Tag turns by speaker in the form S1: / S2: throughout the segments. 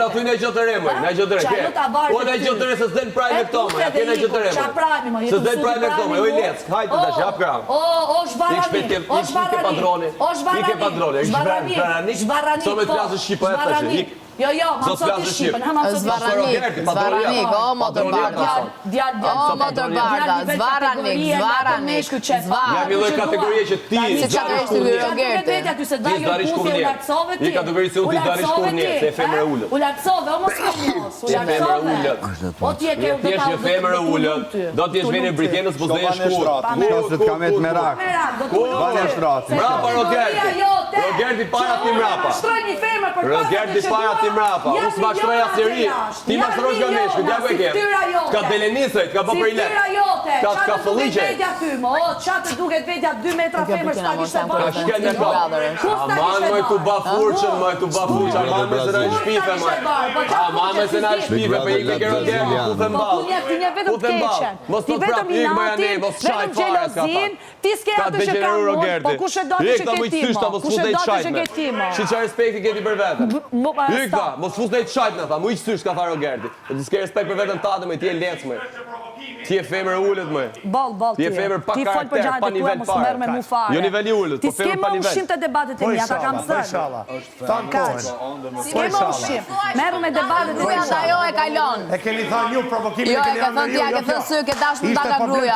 S1: na thuj në gjë të re, në gjë të re. O në gjë të re se s'den prajme këto, ja ke në gjë të re. Se s'den prajme këto, jo i lec, hajde tash, hap kram.
S2: O zbarani, o zbarani. O zbarani. Zbarani.
S1: Sa me të flasë shqipa e tash.
S2: Jo, ma të sotë Shqipën, ha ma të sotë
S3: Zvaranik, o motorbarda. O motorbarda, Zvaranik.
S1: Jam i lloj kategorie që ti
S3: zarish kurrë.
S2: Ti zarish kurrë.
S1: Një kategori se unë ti zarish kurrë, se e femër e ullët.
S2: U lartësove, o mos këmjos. U lartësove. O ti e ke u
S1: Ti është një femër e ullët, do t'jesh veni në Britenës, po s'dhe e shkurë.
S4: Se t'ka me të merak. Bane shtrat.
S1: Mrapa, Rogerti. Rogerti para ti mrapa. Rogerti para ti mrapa. Unë s'mashtroj asnjëri. Ti mashtrosh nga meshku, t'ja ku e ke. T'ka belenisej, t'ka bë për i let. T'ka fëlliqe.
S2: O, qatë duket vetja 2 metra femër s'ta kishte bërë.
S1: Ka shkel në ka. Aman moj tu ba furqën, moj tu ba furqën. Aman me se na i shpife, moj. Aman me se na i shpife, për i ke Rogerti, ku të mbal.
S2: Ti një vetëm keqen. Ti vetëm i natin, vetëm gjelozin, ti s'ke atë që ka mund, po kush e do të që ketimo. Kush e do të që ketimo.
S1: Shi qa respekti keti për vetën. Hykta, mos fus nejtë shajt në tha, mu i qësysh ka tha Rogerti. Ti s'ke respekt për vetën tate, me ti e lecë, me. Ti e femër e ullët, me. Ti e femër pa karakter, pa nivel parë. Jo nivel i ullët, po femër pa nivel.
S2: Ti s'ke më ushim të debatet e mija, ta kam sërë. S'ke më ushim. Meru me debatet e mija.
S3: Jo e kalon.
S4: E keni thënë ju provokimin
S3: Jo, e ka thënë ti, ja ke thënë sy, ke dash me ndanga gruja.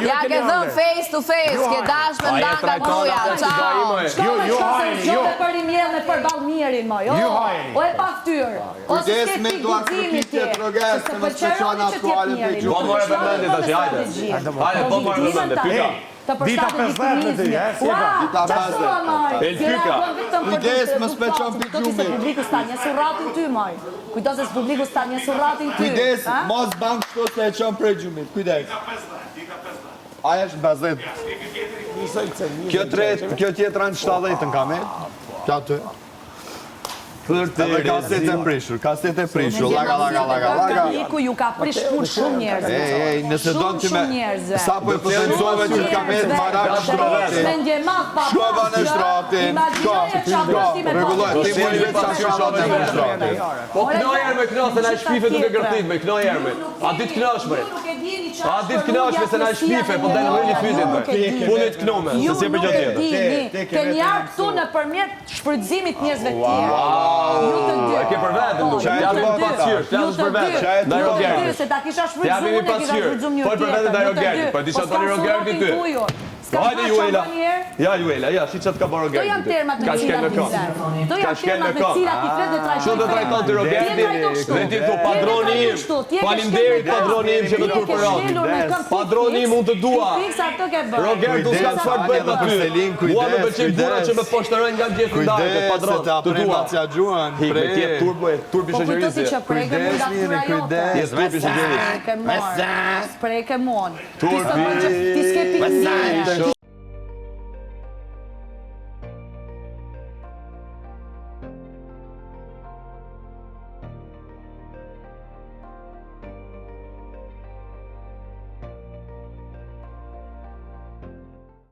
S3: Ja ke thënë face to face, ke dash me ndanga gruja. Ciao.
S2: Ju hajni, ju. Për i mjell me për balë mirin, moj. O e pa ftyrë. O se s'ke pi guzimi ti. Se për qëroni që t'jep mirin.
S1: Po more vëmendje tash, hajde. Hajde, po more vëmendje, pyka.
S4: Dita 50 në ti,
S1: Dita 50. El pyka.
S4: Kujdes, më speqon pi gjumit.
S2: Kujdes se publiku s'ta një surratin ty, moj. Kujdes se publiku s'ta një surratin ty.
S4: Kujdes, mos bank shto se e qon prej gjumit. Kujdes. Aja është 50. Kjo tjetra në 70 në kame. Kja të. Edhe kaset e prishur, laga.
S2: Publiku ju ka prish shumë njerëz.
S4: Ej, nëse do në që me... Sa po e potencove që t'kamet marak shtratin. Shkova në shtratin. Regulloj, ti më një vetë sa shtratin në shtratin.
S1: Po knoj erme, se na i shpife duke gërtit me, knoj erme. A dit knosh me. A dit knosh me se na i shpife, po dhe në rëni fytit me. Punit knome, se si e për gjatë tjetër.
S2: Ke njarë këtu në përmjet shfrytëzimit njerëzve tjerë.
S1: E ke për vetën duke, t'ja mi pasqyrë, t'ja për vetën, da Rogerti.
S2: Se ta kisha shfrytëzumë, ne kisha shfrytëzumë një tjetër.
S1: Po për vetën da Rogerti, për ti që të një Rogerti ty. Hajde Juela, ja Juela, ja, shi që të ka bërë Rogerti.
S2: Do janë termat me cilat i zërë. Do janë termat me cilat i fletë dhe trajtojnë.
S1: Shumë të trajtojnë të Rogerti, dhe ti thu padroni im, falinderit padroni im që në tur për ratë. Padroni im unë të dua. Rogerti s'ka të farë bëjt aty. Mua me pëlqim bura që me poshtërojnë nga gjithë ndarë, padron, të dua. Hik me tjetë turpi shëgjërisje.
S2: Sprejke mon. Ti s'ke pikë